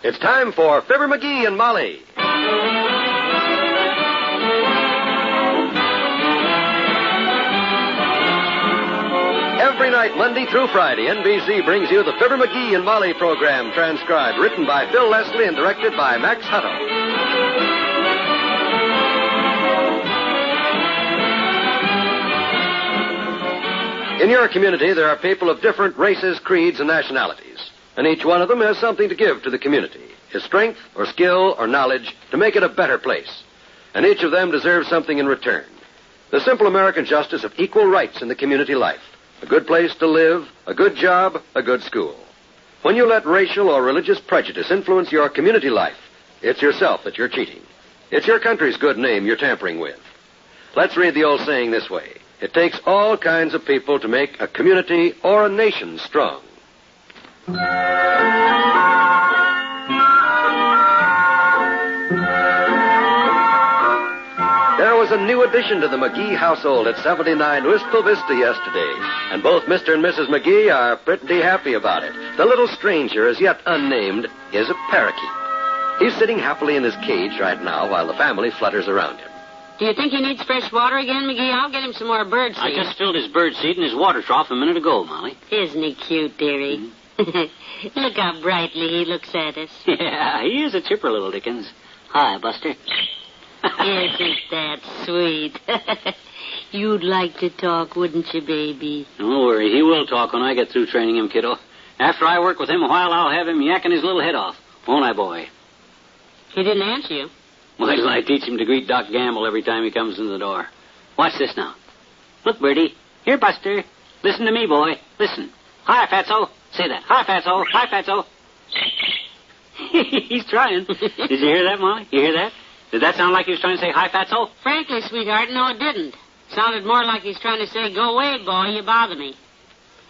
It's time for Fibber McGee and Molly. Every night, Monday through Friday, NBC brings you the Fibber McGee and Molly program, transcribed, written by Phil Leslie and directed by Max Hutto. In your community, there are people of different races, creeds, and nationalities. And each one of them has something to give to the community, his strength or skill or knowledge to make it a better place. And each of them deserves something in return. The simple American justice of equal rights in the community life. A good place to live, a good job, a good school. When you let racial or religious prejudice influence your community life, it's yourself that you're cheating. It's your country's good name you're tampering with. Let's read the old saying this way. It takes all kinds of people to make a community or a nation strong. There was a new addition to the McGee household at 79 Wistful Vista yesterday, and both Mr. and Mrs. McGee are pretty happy about it. The little stranger, as yet unnamed, is a parakeet. He's sitting happily in his cage right now while the family flutters around him. Do you think he needs fresh water again, McGee? I'll get him some more bird seed. I just filled his bird seed in his water trough a minute ago, Molly. Isn't he cute, dearie? Look how brightly he looks at us. Yeah, he is a chipper, little Dickens. Hi, Buster. Isn't that sweet? You'd like to talk, wouldn't you, baby? Don't worry, he will talk when I get through training him, kiddo. After I work with him a while, I'll have him yakking his little head off. Won't I, boy? He didn't answer you. Why till I teach him to greet Doc Gamble every time he comes in the door. Watch this now. Look, Birdie. Here, Buster. Listen to me, boy. Listen. Hi, Fatso. Say that. Hi, Fatso. Hi, Fatso. He's trying. Did you hear that, Molly? You hear that? Did that sound like he was trying to say hi, Fatso? Frankly, sweetheart, no, it didn't. Sounded more like he's trying to say, go away, boy, you bother me.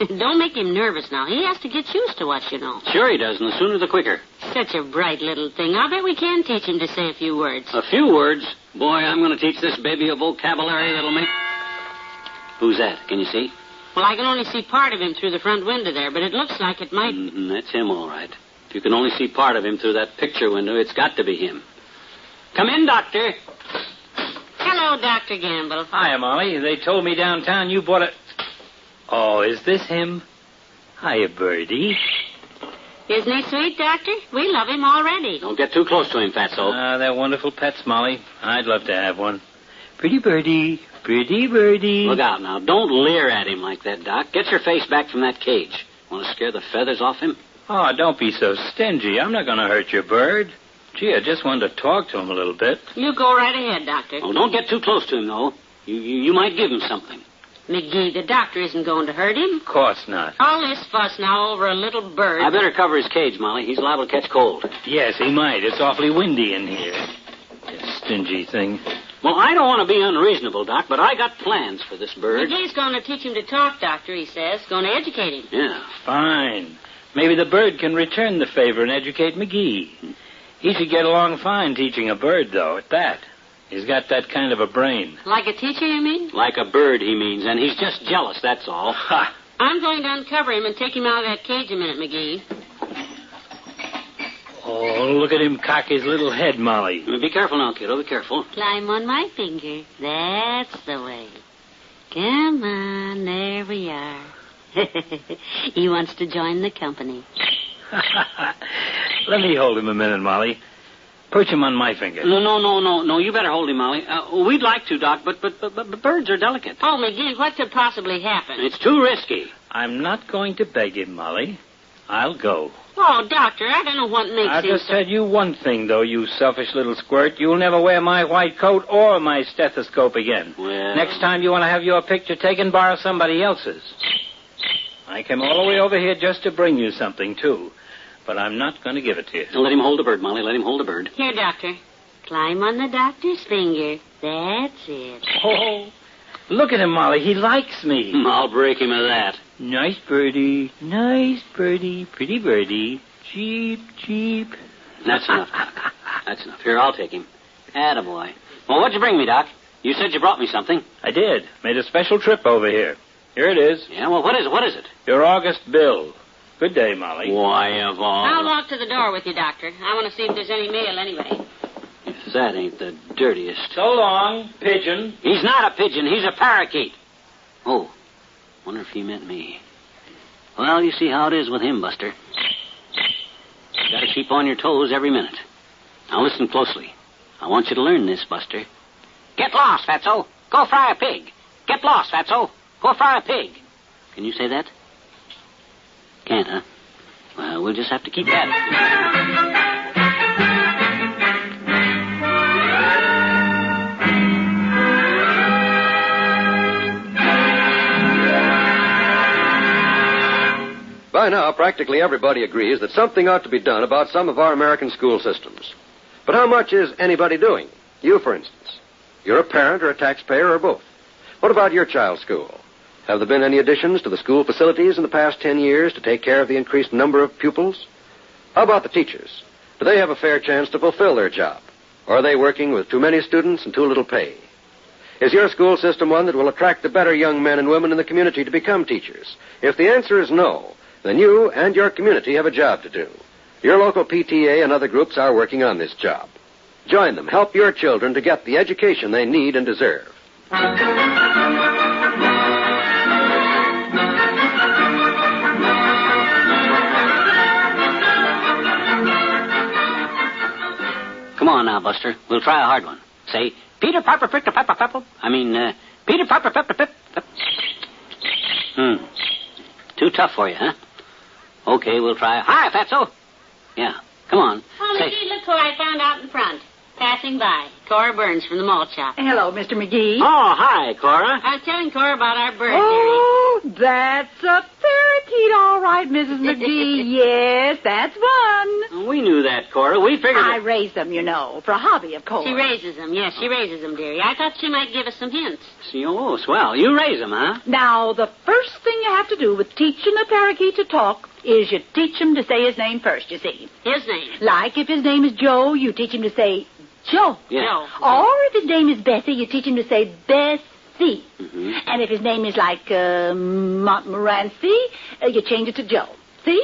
Don't make him nervous now. He has to get used to us, you know. Sure he does, and the sooner the quicker. Such a bright little thing. I'll bet we can teach him to say a few words. A few words? Boy, I'm going to teach this baby a vocabulary that'll make... Who's that? Can you see? Well, I can only see part of him through the front window there, but it looks like it might... That's him, all right. If you can only see part of him through that picture window, it's got to be him. Come in, Doctor. Hello, Dr. Gamble. Hiya, Molly. They told me downtown you bought a... Oh, is this him? Hiya, Birdie. Isn't he sweet, Doctor? We love him already. Don't get too close to him, Fatso. They're wonderful pets, Molly. I'd love to have one. Pretty Birdie. Pretty Birdie. Look out now. Don't leer at him like that, Doc. Get your face back from that cage. Want to scare the feathers off him? Oh, don't be so stingy. I'm not going to hurt your bird. Gee, I just wanted to talk to him a little bit. You go right ahead, Doctor. Oh, don't get too close to him, though. You might give him something. McGee, the doctor isn't going to hurt him. Of course not. All this fuss now over a little bird. I better cover his cage, Molly. He's liable to catch cold. Yes, he might. It's awfully windy in here. You stingy thing. Well, I don't want to be unreasonable, Doc, but I got plans for this bird. McGee's going to teach him to talk, Doctor, he says. Going to educate him. Yeah. Fine. Maybe the bird can return the favor and educate McGee. He should get along fine teaching a bird, though, at that. He's got that kind of a brain. Like a teacher, you mean? Like a bird, he means, and he's just jealous, that's all. Ha! I'm going to uncover him and take him out of that cage a minute, McGee. Oh, look at him cock his little head, Molly. Be careful now, kiddo, be careful. Climb on my finger. That's the way. Come on, there we are. He wants to join the company. Let me hold him a minute, Molly. Perch him on my finger. No. You better hold him, Molly. We'd like to, Doc, but birds are delicate. Oh, McGee, what could possibly happen? It's too risky. I'm not going to beg him, Molly. I'll go. Oh, Doctor, I don't know what makes I'll him just tell you one thing, though, you selfish little squirt. You'll never wear my white coat or my stethoscope again. Well... Next time you want to have your picture taken, borrow somebody else's. I came all the way over here just to bring you something, too. But I'm not going to give it to you. Let him hold the bird, Molly. Let him hold the bird. Here, Doctor. Climb on the doctor's finger. That's it. Oh, look at him, Molly. He likes me. I'll break him of that. Nice birdie. Nice birdie. Pretty birdie. Cheep, cheep. That's enough, Doc. That's enough. Here, I'll take him. Attaboy. Well, what'd you bring me, Doc? You said you brought me something. I did. Made a special trip over here. Here it is. Yeah, well, what is it? Your August bill. Good day, Molly. Why, of all... I'll walk to the door with you, Doctor. I want to see if there's any mail anyway. If that ain't the dirtiest. So long, pigeon. He's not a pigeon. He's a parakeet. Oh, wonder if he meant me. Well, you see how it is with him, Buster. You gotta keep on your toes every minute. Now listen closely. I want you to learn this, Buster. Get lost, Fatso. Go fry a pig. Get lost, Fatso. Go fry a pig. Can you say that? Can't, huh? Well, we'll just have to keep at it. By now, practically everybody agrees that something ought to be done about some of our American school systems. But how much is anybody doing? You, for instance. You're a parent or a taxpayer or both. What about your child's school? Have there been any additions to the school facilities in the past 10 years to take care of the increased number of pupils? How about the teachers? Do they have a fair chance to fulfill their job? Or are they working with too many students and too little pay? Is your school system one that will attract the better young men and women in the community to become teachers? If the answer is no, then you and your community have a job to do. Your local PTA and other groups are working on this job. Join them. Help your children to get the education they need and deserve. Come on now, Buster. We'll try a hard one. Say, Peter Piper picked a pepper pepper. Peter Piper picked a pep. Too tough for you, huh? Okay, we'll try. Hi, Fatso. Yeah, come on. Oh, McGee, look who I found out in front. Passing by. Cora Burns from the malt shop. Hello, Mr. McGee. Oh, hi, Cora. I was telling Cora about our bird, Oh, that's a parakeet, all right, Mrs. McGee. Yes, that's one. We knew that, Cora. We figured I it. raised them, you know, for a hobby, of course. She raises them. Yes, she raises them, dearie. I thought she might give us some hints. Oh, swell. You raise them, huh? Now, the first thing you have to do with teaching a parakeet to talk is you teach him to say his name first, you see. His name. Like if his name is Joe, you teach him to say Joe. Yeah. Joe. Or if his name is Bessie, you teach him to say Bessie. Mm-hmm. And if his name is like Montmorency, you change it to Joe. See?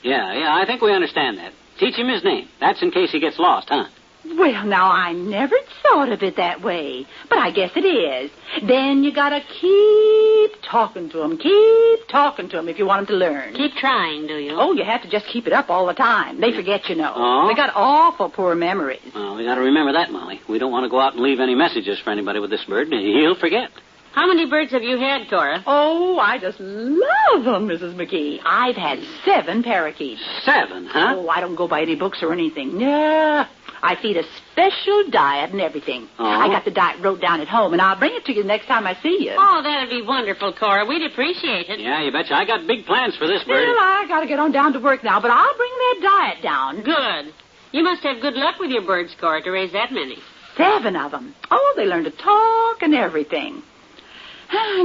Yeah, I think we understand that. Teach him his name. That's in case he gets lost, huh? Well, now, I never thought of it that way. But I guess it is. Then you gotta keep talking to him. Keep talking to him if you want him to learn. Keep trying, do you? Oh, you have to just keep it up all the time. They forget, you know. Oh? They got awful poor memories. Well, we got to remember that, Molly. We don't want to go out and leave any messages for anybody with this bird. He'll forget. How many birds have you had, Cora? Oh, I just love them, Mrs. McGee. I've had 7 parakeets. 7, huh? Oh, I don't go by any books or anything. No. I feed a special diet and everything. Oh. I got the diet wrote down at home, and I'll bring it to you the next time I see you. Oh, that'd be wonderful, Cora. We'd appreciate it. Yeah, you betcha. I got big plans for this bird. Well, I got to get on down to work now, but I'll bring that diet down. Good. You must have good luck with your birds, Cora, to raise that many. 7 of them. Oh, they learn to talk and everything.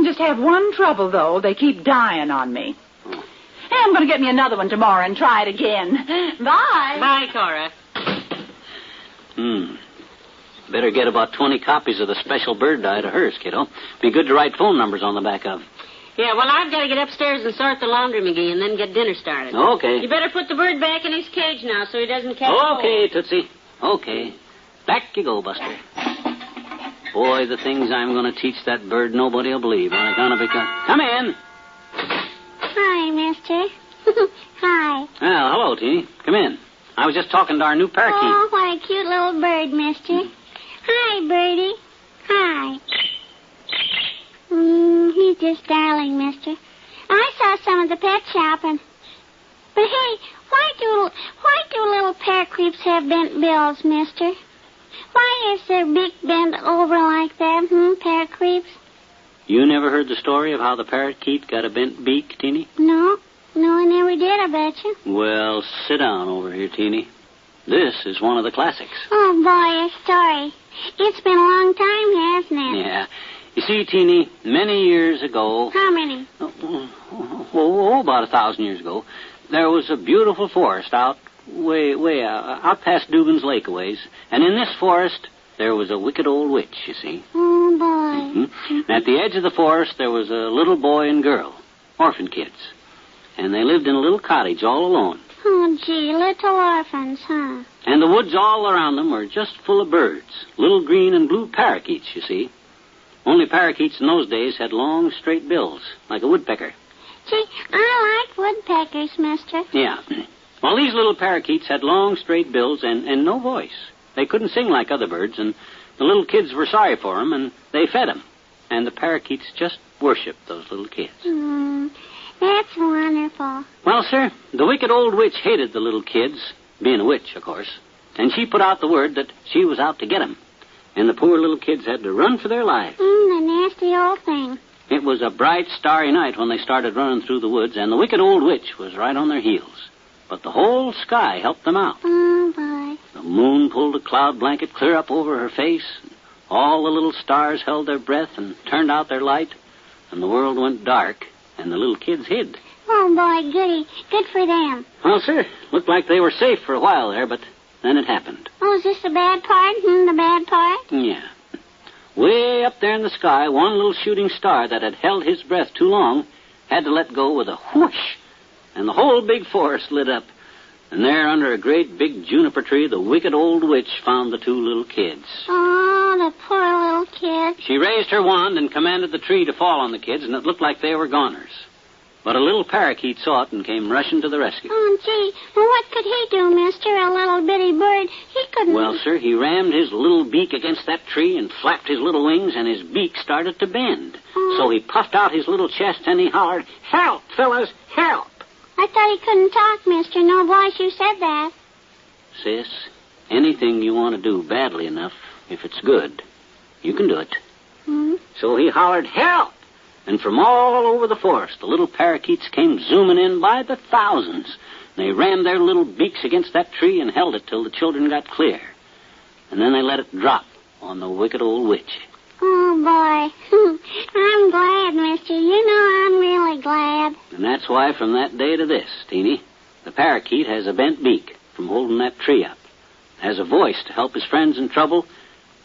Just have one trouble, though. They keep dying on me. Oh. I'm going to get me another one tomorrow and try it again. Bye. Bye, Cora. Better get about 20 copies of the special bird diet of hers, kiddo. Be good to write phone numbers on the back of. Yeah, well, I've got to get upstairs and sort the laundry, McGee, and then get dinner started. Okay. You better put the bird back in his cage now so he doesn't catch cold. Okay, Tootsie. Okay. Back you go, Buster. Boy, the things I'm going to teach that bird nobody will believe are going to become... Come in. Hi, mister. Hi. Well, hello, Teeny. Come in. I was just talking to our new parakeet. Oh, what a cute little bird, mister. Hi, birdie. Hi. He's just darling, mister. I saw some at the pet shop and... But hey, why do little parakeets have bent bills, mister? Why is their beak bent over like that, parakeets? You never heard the story of how the parakeet got a bent beak, Teeny? No, I never did, I bet you. Well, sit down over here, Teeny. This is one of the classics. Oh, boy, a story. It's been a long time, hasn't it? Yeah. You see, Teeny, many years ago... How many? About 1,000 years ago, there was a beautiful forest out out past Dugan's Lake a ways. And in this forest, there was a wicked old witch, you see. Oh, boy. And at the edge of the forest, there was a little boy and girl, orphan kids. and they lived in a little cottage all alone. Oh, gee, little orphans, huh? And the woods all around them were just full of birds, little green and blue parakeets, you see. Only parakeets in those days had long, straight bills, like a woodpecker. Gee, I like woodpeckers, mister. Yeah. Well, these little parakeets had long, straight bills and no voice. They couldn't sing like other birds, and the little kids were sorry for them, and they fed them. And the parakeets just worshipped those little kids. That's wonderful. Well, sir, the wicked old witch hated the little kids, being a witch, of course, and she put out the word that she was out to get them. And the poor little kids had to run for their lives. The nasty old thing. It was a bright, starry night when they started running through the woods, and the wicked old witch was right on their heels. But the whole sky helped them out. Oh, boy. The moon pulled a cloud blanket clear up over her face. All the little stars held their breath and turned out their light. And the world went dark, and the little kids hid. Oh, boy, goody. Good for them. Well, sir, looked like they were safe for a while there, but then it happened. Oh, is this the bad part? The bad part? Yeah. Way up there in the sky, one little shooting star that had held his breath too long had to let go with a whoosh, and the whole big forest lit up. And there, under a great big juniper tree, the wicked old witch found the two little kids. Oh, the poor little kids. She raised her wand and commanded the tree to fall on the kids, and it looked like they were goners. But a little parakeet saw it and came rushing to the rescue. Oh, gee. Well, what could he do, mister? A little bitty bird. He couldn't... Well, sir, he rammed his little beak against that tree and flapped his little wings, and his beak started to bend. So he puffed out his little chest and he hollered, "Help, fellas, help!" I thought he couldn't talk, mister. No voice, you said that. Sis, anything you want to do badly enough, if it's good, you can do it. So he hollered, "Help!" And from all over the forest, the little parakeets came zooming in by the thousands. They rammed their little beaks against that tree and held it till the children got clear. And then they let it drop on the wicked old witch. Oh, boy. I'm glad, mister. You know I'm really glad. And that's why from that day to this, Teeny, the parakeet has a bent beak from holding that tree up, has a voice to help his friends in trouble,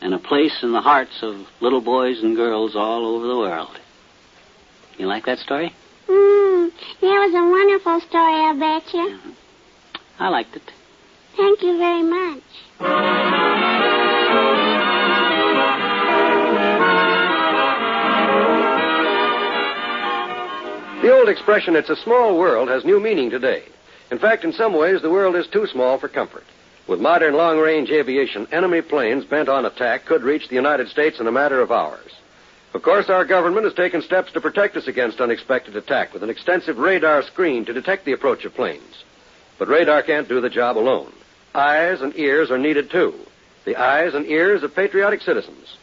and a place in the hearts of little boys and girls all over the world. You like that story? That was a wonderful story, I bet you. I liked it. Thank you very much. The old expression, "it's a small world," has new meaning today. In fact, in some ways, the world is too small for comfort. With modern long-range aviation, enemy planes bent on attack could reach the United States in a matter of hours. Of course, our government has taken steps to protect us against unexpected attack with an extensive radar screen to detect the approach of planes. But radar can't do the job alone. Eyes and ears are needed, too. The eyes and ears of patriotic citizens.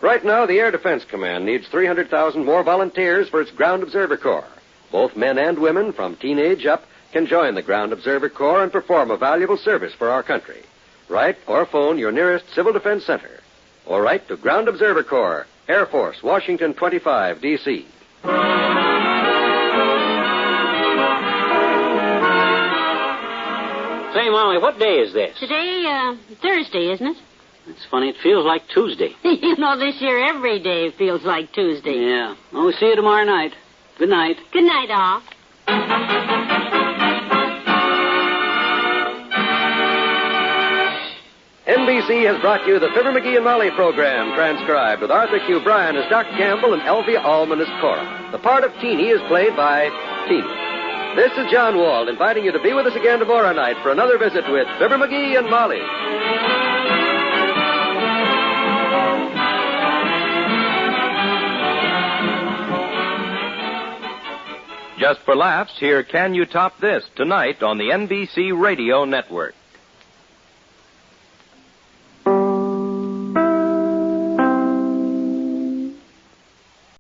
Right now, the Air Defense Command needs 300,000 more volunteers for its Ground Observer Corps. Both men and women, from teenage up, can join the Ground Observer Corps and perform a valuable service for our country. Write or phone your nearest Civil Defense Center. Or write to Ground Observer Corps, Air Force, Washington 25, D.C. Say, Molly, what day is this? Today, Thursday, isn't it? It's funny, it feels like Tuesday. You know, this year every day feels like Tuesday. Yeah. Well, we'll see you tomorrow night. Good night. Good night, all. NBC has brought you the Fibber McGee and Molly program, transcribed with Arthur Q. Bryan as Doc Campbell and Elvia Allman as Cora. The part of Teeny is played by Teeny. This is John Wald inviting you to be with us again tomorrow night for another visit with Fibber McGee and Molly. Just for laughs, hear Can You Top This tonight on the NBC Radio Network.